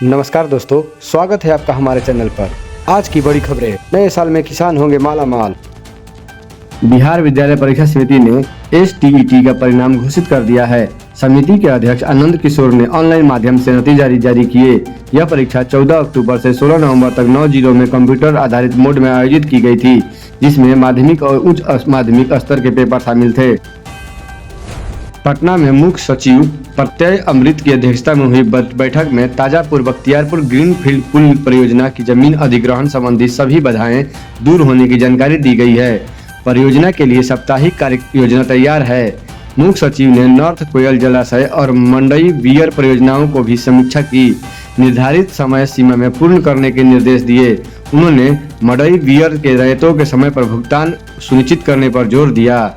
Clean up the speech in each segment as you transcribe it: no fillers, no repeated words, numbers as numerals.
नमस्कार दोस्तों, स्वागत है आपका हमारे चैनल पर। आज की बड़ी खबरें। नए साल में किसान होंगे माला माल। बिहार विद्यालय परीक्षा समिति ने STET का परिणाम घोषित कर दिया है। समिति के अध्यक्ष आनंद किशोर ने ऑनलाइन माध्यम से नतीजे जारी किए। यह परीक्षा 14 अक्टूबर से 16 नवंबर तक 9 जिलों में कंप्यूटर आधारित मोड में आयोजित की गई थी, जिसमें माध्यमिक और उच्च माध्यमिक स्तर के पेपर शामिल थे। पटना में मुख्य सचिव प्रत्यय अमृत की अध्यक्षता में हुई बैठक में ताजापुर बख्तियारपुर ग्रीनफील्ड पुल परियोजना की जमीन अधिग्रहण संबंधी सभी बाधाएं दूर होने की जानकारी दी गई है। परियोजना के लिए साप्ताहिक कार्य योजना तैयार है। मुख्य सचिव ने नॉर्थ कोयल जलाशय और मंडई वियर परियोजनाओं को भी समीक्षा की। निर्धारित समय सीमा में पूर्ण करने के निर्देश दिए। उन्होंने मंडई वियर के रैयतों के समय पर भुगतान सुनिश्चित करने पर जोर दिया।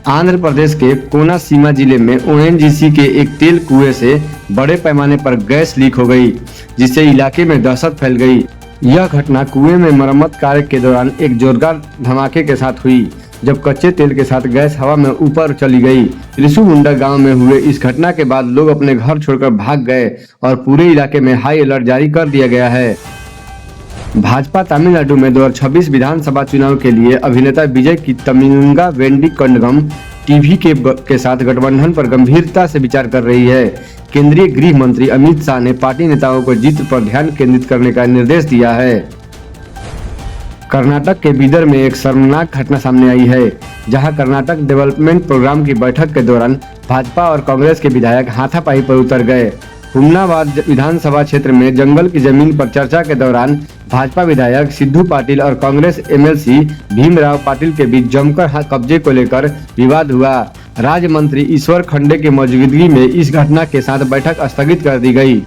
आंध्र प्रदेश के कोना सीमा जिले में ONGC के एक तेल कुएं से बड़े पैमाने पर गैस लीक हो गई, जिससे इलाके में दहशत फैल गई। यह घटना कुएं में मरम्मत कार्य के दौरान एक जोरदार धमाके के साथ हुई, जब कच्चे तेल के साथ गैस हवा में ऊपर चली गई। त्रिशुगुंडा गांव में हुए इस घटना के बाद लोग अपने घर छोड़कर भाग गए और पूरे इलाके में हाई अलर्ट जारी कर दिया गया है। भाजपा तमिलनाडु में 2026 विधानसभा चुनाव के लिए अभिनेता विजय की तमिंगा वेंडी कड़गम टीवी के साथ गठबंधन पर गंभीरता से विचार कर रही है। केंद्रीय गृह मंत्री अमित शाह ने पार्टी नेताओं को जीत पर ध्यान केंद्रित करने का निर्देश दिया है। कर्नाटक के बीदर में एक शर्मनाक घटना सामने आई है, जहां कर्नाटक डेवलपमेंट प्रोग्राम की बैठक के दौरान भाजपा और कांग्रेस के विधायक हाथापाई पर उतर गए। हुमनाबाद विधानसभा क्षेत्र में जंगल की जमीन पर चर्चा के दौरान भाजपा विधायक सिद्धू पाटिल और कांग्रेस MLC भीमराव पाटिल के बीच जमकर कब्जे को लेकर विवाद हुआ। राज्य मंत्री ईश्वर खंडे की मौजूदगी में इस घटना के साथ बैठक स्थगित कर दी गई।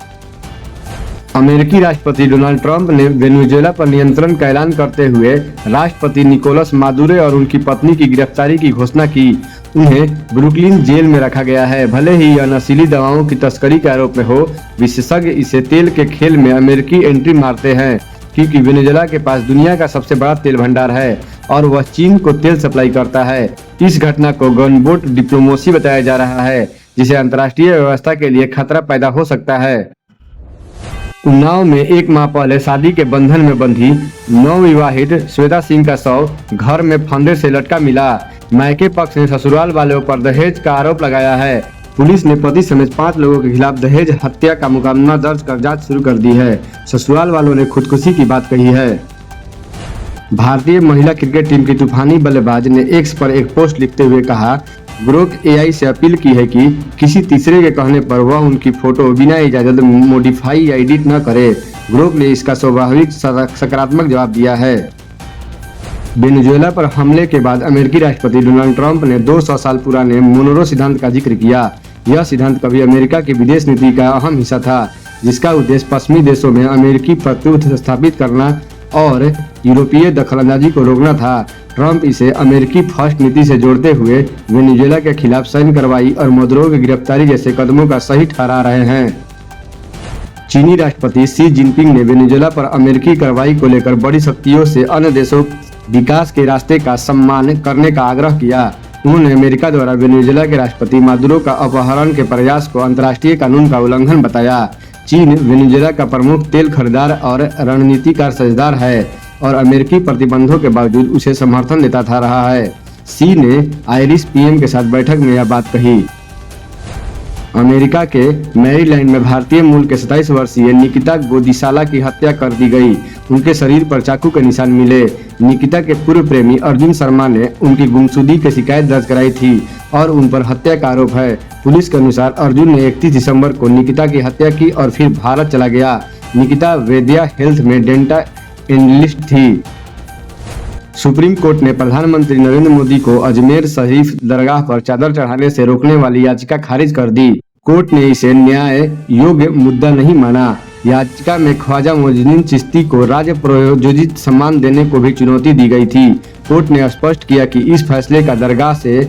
अमेरिकी राष्ट्रपति डोनाल्ड ट्रंप ने वेनेजुएला पर नियंत्रण का ऐलान करते हुए राष्ट्रपति निकोलस मादुरो और उनकी पत्नी की गिरफ्तारी की घोषणा की। उन्हें ब्रुकलिन जेल में रखा गया है। भले ही यह नशीली दवाओं की तस्करी के आरोप में हो, विशेषज्ञ इसे तेल के खेल में अमेरिकी एंट्री मारते हैं, क्योंकि वेनेजुएला के पास दुनिया का सबसे बड़ा तेल भंडार है और वह चीन को तेल सप्लाई करता है। इस घटना को गनबोट डिप्लोमेसी बताया जा रहा है, जिसे अंतर्राष्ट्रीय व्यवस्था के लिए खतरा पैदा हो सकता है। उन्नाव में एक माह पहले शादी के बंधन में बंधी नवविवाहित श्वेता सिंह का शव घर में फंदे से लटका मिला। मायके पक्ष ने ससुराल वालों पर दहेज का आरोप लगाया है। पुलिस ने पति समेत 5 लोगों के खिलाफ दहेज हत्या का मुकदमा दर्ज कर जांच शुरू कर दी है। ससुराल वालों ने खुदकुशी की बात कही है। भारतीय महिला क्रिकेट टीम की तूफानी बल्लेबाज ने X पर एक पोस्ट लिखते हुए कहा, ग्रोक AI से अपील की है कि किसी तीसरे के कहने पर वह उनकी फोटो बिना इजाजत मॉडिफाई या एडिट न करे। ग्रोक ने इसका स्वाभाविक सकारात्मक जवाब दिया है। वेनेजुएला पर हमले के बाद अमेरिकी राष्ट्रपति डोनाल्ड ट्रंप ने 200 साल पुराने मोनरो सिद्धांत का जिक्र किया। यह सिद्धांत कभी अमेरिका की विदेश नीति का अहम हिस्सा था, जिसका उद्देश्य पश्चिमी देशों में अमेरिकी प्रतिबद्धता स्थापित करना और यूरोपीय दखलंदाजी को रोकना था। ट्रंप इसे अमेरिकी फर्स्ट नीति से जोड़ते हुए वेनेजुएला के खिलाफ सैन्य कार्रवाई और मदुरो की गिरफ्तारी जैसे कदमों का सही ठहरा रहे हैं। चीनी राष्ट्रपति शी जिनपिंग ने वेनेजुएला पर अमेरिकी कार्रवाई को लेकर बड़ी शक्तियों से अन्य देशों विकास के रास्ते का सम्मान करने का आग्रह किया। उन्होंने अमेरिका द्वारा वेनेजुएला के राष्ट्रपति मादुरो का अपहरण के प्रयास को अंतर्राष्ट्रीय कानून का उल्लंघन बताया। चीन वेनेजुएला का प्रमुख तेल खरीदार और रणनीतिकार साझेदार है और अमेरिकी प्रतिबंधों के बावजूद उसे समर्थन देता रहा है। शी ने आयरिश PM के साथ बैठक में यह बात कही। अमेरिका के मैरीलैंड में भारतीय मूल के 27 वर्षीय निकिता गोदिसाला की हत्या कर दी गई। उनके शरीर पर चाकू के निशान मिले। निकिता के पूर्व प्रेमी अर्जुन शर्मा ने उनकी गुमशुदगी की शिकायत दर्ज कराई थी और उन पर हत्या का आरोप है। पुलिस के अनुसार अर्जुन ने 31 दिसंबर को निकिता की हत्या की और फिर भारत चला गया। निकिता वेद्या हेल्थ में डेंटा एनालिस्ट थी। सुप्रीम कोर्ट ने प्रधानमंत्री नरेंद्र मोदी को अजमेर शरीफ दरगाह पर चादर चढ़ाने से रोकने वाली याचिका खारिज कर दी। कोर्ट ने इसे न्याय योग्य मुद्दा नहीं माना। याचिका में ख्वाजा मोइनुद्दीन चिश्ती को राज्य प्रायोजित सम्मान देने को भी चुनौती दी गई थी। कोर्ट ने स्पष्ट किया कि इस फैसले का दरगाह से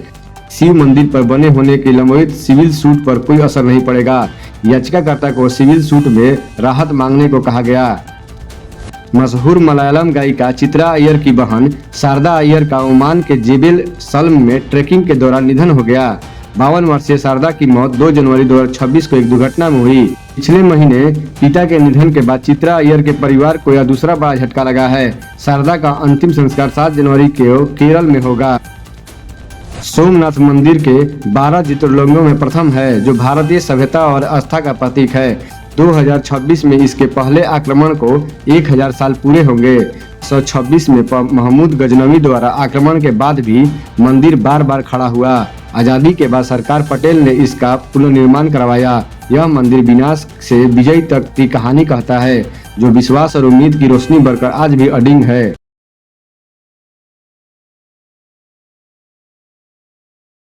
शिव मंदिर पर बने होने की लंबित सिविल सूट पर कोई असर नहीं पड़ेगा। याचिकाकर्ता को सिविल सूट में राहत मांगने को कहा गया। मशहूर मलयालम गायिका चित्रा अय्यर की बहन शारदा अय्यर का ओमान के जेबेल सल्म में ट्रैकिंग के दौरान निधन हो गया। 52 वर्षीय शारदा की मौत 2 जनवरी 2026 को एक दुर्घटना में हुई। पिछले महीने पिता के निधन के बाद चित्रा अय्यर के परिवार को यह दूसरा बड़ा झटका लगा है। शारदा का अंतिम संस्कार 7 जनवरी को केरल में होगा। सोमनाथ मंदिर के 12 ज्योतिर्लिंगों में प्रथम है, जो भारतीय सभ्यता और आस्था का प्रतीक है। 2026 में इसके पहले आक्रमण को 1000 साल पूरे होंगे। 1926 में महमूद गजनवी द्वारा आक्रमण के बाद भी मंदिर बार बार खड़ा हुआ। आजादी के बाद सरकार पटेल ने इसका पुनर्निर्माण करवाया। यह मंदिर विनाश से विजय तक की कहानी कहता है, जो विश्वास और उम्मीद की रोशनी बरकर आज भी अडिग है।